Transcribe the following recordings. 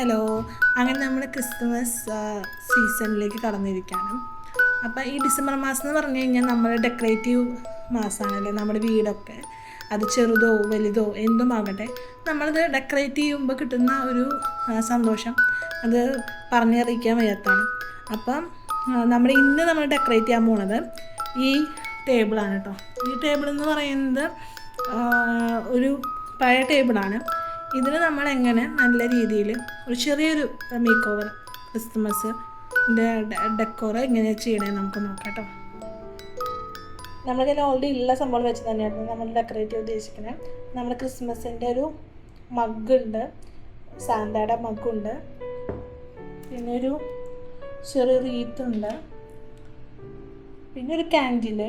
Hello, അങ്ങനെ നമ്മൾ Christmas സീസണിലേക്ക് കടന്നിരിക്കുകയാണ്. അപ്പോൾ ഈ ഡിസംബർ മാസം എന്ന് പറഞ്ഞു കഴിഞ്ഞാൽ നമ്മൾ ഡെക്കറേറ്റീവ് മാസമാണല്ലേ. നമ്മുടെ വീടൊക്കെ അത് ചെറുതോ വലുതോ എന്തുമാകട്ടെ നമ്മളത് ഡെക്കറേറ്റ് ചെയ്യുമ്പോൾ കിട്ടുന്ന ഒരു സന്തോഷം അത് പറഞ്ഞറിയിക്കാൻ വയ്യാത്തതാണ്. അപ്പം നമ്മൾ ഡെക്കറേറ്റ് ചെയ്യാൻ പോണത് ഈ ടേബിളാണ് കേട്ടോ. ഈ ടേബിൾ എന്ന് പറയുന്നത് ഒരു പഴയ ടേബിളാണ്. ഇതിന് നമ്മളെങ്ങനെ നല്ല രീതിയിൽ ഒരു ചെറിയൊരു മേക്ക് ഓവർ ക്രിസ്മസിൻ്റെ ഡെക്കോർ എങ്ങനെ ചെയ്യണമെന്ന് നമുക്ക് നോക്കാം കേട്ടോ. നമ്മുടെ കയ്യിൽ ഓൾറെഡി ഉള്ള സംഭവം വെച്ച് തന്നെയാണ് നമ്മൾ ഡെക്കറേറ്റ് ചെയ്യാൻ ഉദ്ദേശിക്കുന്നത്. നമ്മുടെ ക്രിസ്മസിൻ്റെ ഒരു മഗ്ഗുണ്ട്, സാന്തായുടെ മഗ്ഗുണ്ട്, പിന്നെ ഒരു ചെറിയ റീത്തുണ്ട്, പിന്നെ ഒരു കാൻഡിൽ,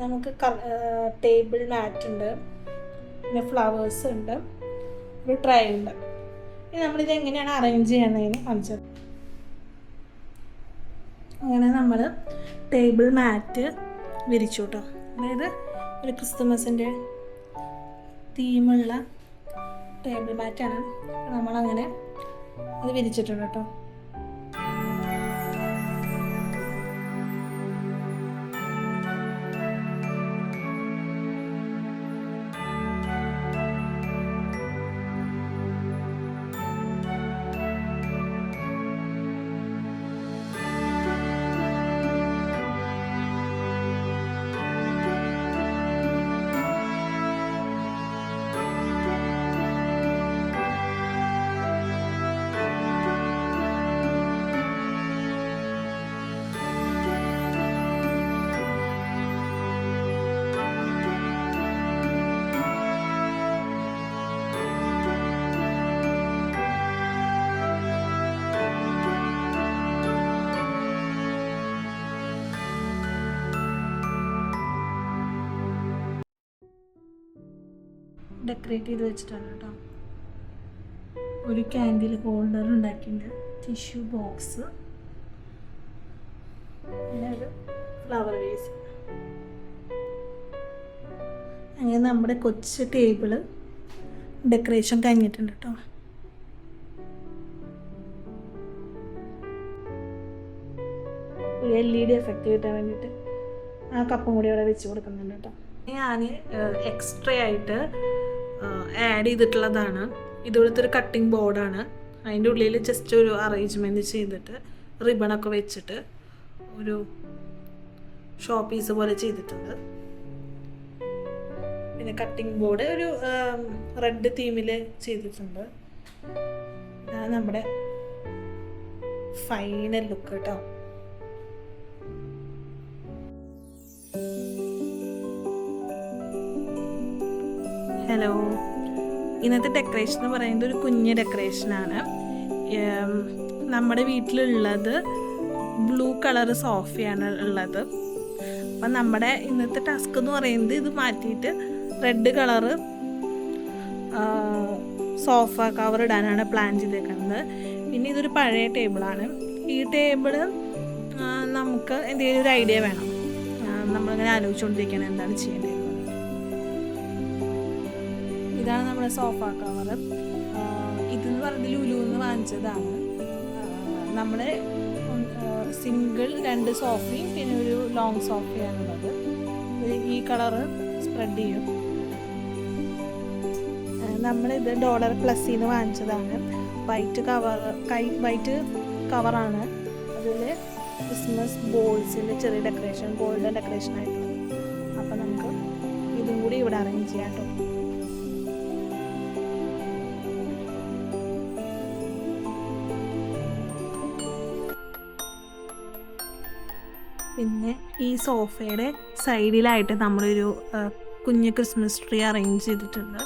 നമുക്ക് ടേബിൾ മാറ്റ് ഉണ്ട്, പിന്നെ ഫ്ലവേഴ്സ് ഉണ്ട്, ഒരു ട്രേ ഉണ്ട്. ഇനി നമ്മളിത് എങ്ങനെയാണ് അറേഞ്ച് ചെയ്യണതെന്ന് കാണിച്ചത്. അങ്ങനെ നമ്മൾ ടേബിൾ മാറ്റ് വിരിച്ചു കേട്ടോ. അതായത് ഒരു ക്രിസ്മസിൻ്റെ തീമുള്ള ടേബിൾ മാറ്റാണ്. നമ്മളങ്ങനെ അത് വിരിച്ചിട്ടുണ്ട് കേട്ടോ. ഡെക്കറേറ്റ് ചെയ്ത് വെച്ചിട്ടാണ് കേട്ടോ. ഒരു ക്യാൻഡിൽ ഹോൾഡർ ഉണ്ടാക്കിയിട്ടുണ്ട്, ടിഷ്യൂ ബോക്സ്, പിന്നെ ഒരു ഫ്ലവർ വേസ്. അങ്ങനെ നമ്മുടെ കൊച്ചു ടേബിള് ഡെക്കറേഷൻ കഴിഞ്ഞിട്ടുണ്ട് കേട്ടോ. ഒരു LED എഫക്റ്റ് കിട്ടാൻ വേണ്ടിയിട്ട് ആ കപ്പും കൂടി അവിടെ വെച്ച് കൊടുക്കുന്നുണ്ട് കേട്ടോ. ഞാൻ എക്സ്ട്രാ ആയിട്ട് ആഡ് ചെയ്തിട്ടുള്ളതാണ്. ഇതുപോലത്തെ ഒരു കട്ടിംഗ് ബോർഡാണ്. അതിൻ്റെ ഉള്ളിൽ ജസ്റ്റ് ഒരു അറേഞ്ച്മെൻറ്റ് ചെയ്തിട്ട് റിബണൊക്കെ വെച്ചിട്ട് ഒരു ഷോ പീസ് പോലെ ചെയ്തിട്ടുണ്ട്. പിന്നെ കട്ടിംഗ് ബോർഡ് ഒരു റെഡ് തീമിൽ ചെയ്തിട്ടുണ്ട്. ഇതാണ് നമ്മുടെ ഫൈനൽ ലുക്ക് കേട്ടോ. ഹലോ, ഇന്നത്തെ ഡെക്കറേഷൻ എന്ന് പറയുന്നത് ഒരു കുഞ്ഞ് ഡെക്കറേഷനാണ്. നമ്മുടെ വീട്ടിലുള്ളത് ബ്ലൂ കളർ സോഫയാണ് ഉള്ളത്. അപ്പം നമ്മുടെ ഇന്നത്തെ ടാസ്ക് എന്ന് പറയുന്നത് ഇത് മാറ്റിയിട്ട് റെഡ് കളറ് സോഫ കവർ ഇടാനാണ് പ്ലാൻ ചെയ്തേക്കുന്നത്. പിന്നെ ഇതൊരു പഴയ ടേബിളാണ്. ഈ ടേബിള് നമുക്ക് എന്തെങ്കിലും ഒരു ഐഡിയ വേണം. നമ്മളിങ്ങനെ ആലോചിച്ചുകൊണ്ടിരിക്കുകയാണ് എന്താണ് ചെയ്യേണ്ടത്. ഇതാണ് നമ്മുടെ സോഫ കവർ. ഇതെന്ന് പറയുന്നത് ലുലുന്ന് വാങ്ങിച്ചതാണ്. നമ്മൾ സിംഗിൾ 2 സോഫയും പിന്നെ ഒരു ലോങ് സോഫയാണുള്ളത്. ഈ കളറ് സ്പ്രെഡ് ചെയ്യും. നമ്മളിത് $+ന്ന് വാങ്ങിച്ചതാണ്. വൈറ്റ് കവറാണ്. അതിൽ ക്രിസ്മസ് ബോൾസിൻ്റെ ചെറിയ ഡെക്കറേഷൻ, ഗോൾഡൻ ഡെക്കറേഷൻ ആയിട്ടുള്ളത്. അപ്പം നമുക്ക് ഇതും കൂടി ഇവിടെ അറേഞ്ച് ചെയ്യാം കേട്ടോ. പിന്നെ ഈ സോഫയുടെ സൈഡിലായിട്ട് നമ്മളൊരു കുഞ്ഞ് ക്രിസ്മസ് ട്രീ അറേഞ്ച് ചെയ്തിട്ടുണ്ട്.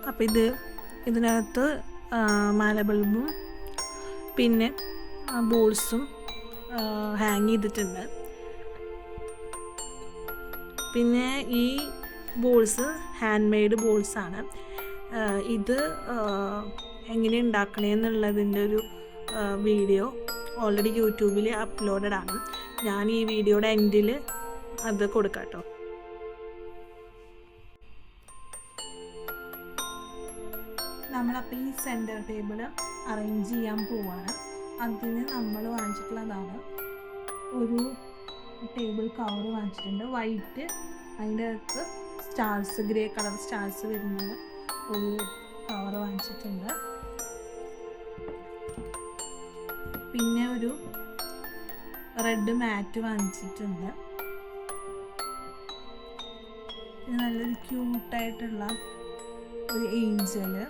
അപ്പോൾ ഇതിനകത്ത് മാല ബൾബും പിന്നെ ബോൾസും ഹാങ് ചെയ്തിട്ടുണ്ട്. പിന്നെ ഈ ബോൾസ് ഹാൻഡ് മെയ്ഡ് ബോൾസാണ്. ഇത് എങ്ങനെ ഉണ്ടാക്കണേന്നുള്ളതിൻ്റെ ഒരു വീഡിയോ ഓൾറെഡി യൂട്യൂബിൽ അപ്ലോഡഡ് ആണ്. ഞാൻ ഈ വീഡിയോയുടെ എൻഡിൽ അത് കൊടുക്കാം കേട്ടോ. നമ്മളപ്പോൾ ഈ സെൻറ്റർ ടേബിൾ അറേഞ്ച് ചെയ്യാൻ പോവാണ്. അതിന് നമ്മൾ വാങ്ങിച്ചിട്ടുള്ളതാണ് ഒരു ടേബിൾ കവർ വാങ്ങിച്ചിട്ടുണ്ട്, വൈറ്റ്, അതിൻ്റെ അകത്ത് സ്റ്റാർസ്, ഗ്രേ കളർ സ്റ്റാർസ് വരുന്ന ഒരു കവർ വാങ്ങിച്ചിട്ടുണ്ട്. പിന്നെ ഒരു റെഡ് മാറ്റ് വാങ്ങിച്ചിട്ടുണ്ട്. പിന്നെ നല്ലൊരു ക്യൂട്ടായിട്ടുള്ള ഒരു ഏഞ്ചല്,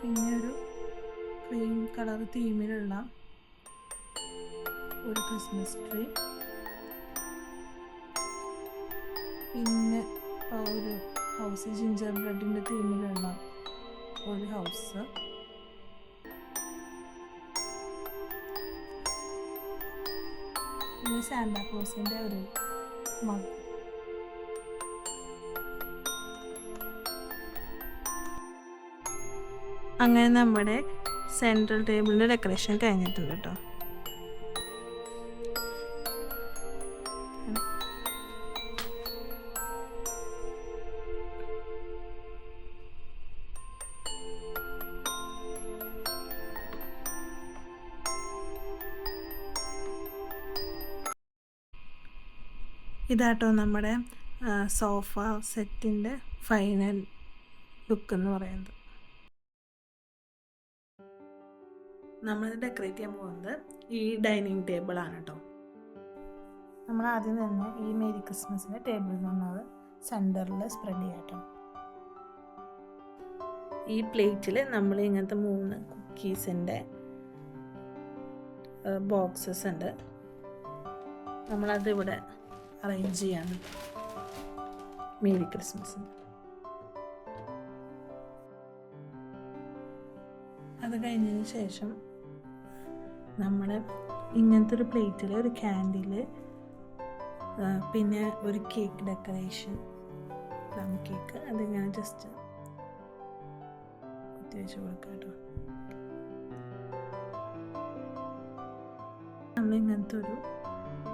പിന്നെ ഒരു ക്രീം കളർ തീമിലുള്ള ഒരു ക്രിസ്മസ് ട്രീ, പിന്നെ ഒരു ഹൗസ്, ജിഞ്ചർ ബ്രെഡിൻ്റെ തീമിലുള്ള ഒരു ഹൗസ്, പിന്നെ സാന്താക്ലോസിൻ്റെ ഒരു മഗ്. അങ്ങനെ നമ്മുടെ സെൻട്രൽ ടേബിളിൻ്റെ ഡെക്കറേഷൻ കഴിഞ്ഞിട്ടുണ്ട് കേട്ടോ. ഇതാട്ടോ നമ്മുടെ സോഫ സെറ്റിൻ്റെ ഫൈനൽ ലുക്ക് എന്ന് പറയുന്നത്. നമ്മൾ ഡെക്കറേറ്റ് ചെയ്യാൻ പോകുന്നത് ഈ ഡൈനിങ് ടേബിളാണ് കേട്ടോ. നമ്മൾ ആദ്യം തന്നെ ഈ മേരി ക്രിസ്മസിൻ്റെ ടേബിളിൽ നിന്നത് സെൻറ്ററിൽ സ്പ്രെഡ് ചെയ്യാം കേട്ടോ. ഈ പ്ലേറ്റിൽ നമ്മൾ ഇങ്ങനത്തെ 3 കുക്കീസിൻ്റെ ബോക്സസ് ഉണ്ട്. നമ്മളതിവിടെ അറേഞ്ച് ചെയ്യാണ് മേരി ക്രിസ്മസിന്. അത് കഴിഞ്ഞതിന് ശേഷം നമ്മൾ ഇങ്ങനത്തെ ഒരു പ്ലേറ്റിൽ ഒരു ക്യാൻഡിൽ, പിന്നെ ഒരു കേക്ക് ഡെക്കറേഷൻ, പ്ലം കേക്ക്, അതിങ്ങനെ ജസ്റ്റ് കുത്തിവെച്ച് കൊടുക്കാം കേട്ടോ. നമ്മളിങ്ങനത്തെ ഒരു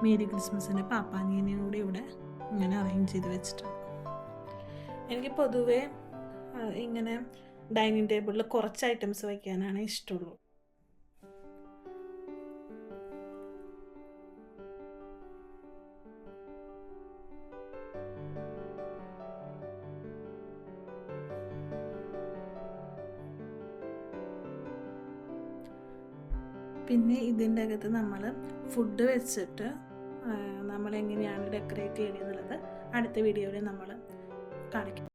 മേരി ക്രിസ്മസിൻ്റെ പാപ്പാനീനെയും കൂടി ഇവിടെ ഇങ്ങനെ അറേഞ്ച് ചെയ്ത് വെച്ചിട്ടുണ്ട്. എനിക്ക് പൊതുവേ ഇങ്ങനെ ഡൈനിങ് ടേബിളിൽ കുറച്ച് ഐറ്റംസ് വയ്ക്കാനാണ് ഇഷ്ടമുള്ളൂ. പിന്നെ ഇതിൻ്റെ അകത്ത് നമ്മൾ ഫുഡ് വെച്ചിട്ട് നമ്മളെങ്ങനെയാണ് ഡെക്കറേറ്റ് ചെയ്യുന്നത് എന്നുള്ളത് അടുത്ത വീഡിയോയിൽ നമ്മൾ കാണിക്കും.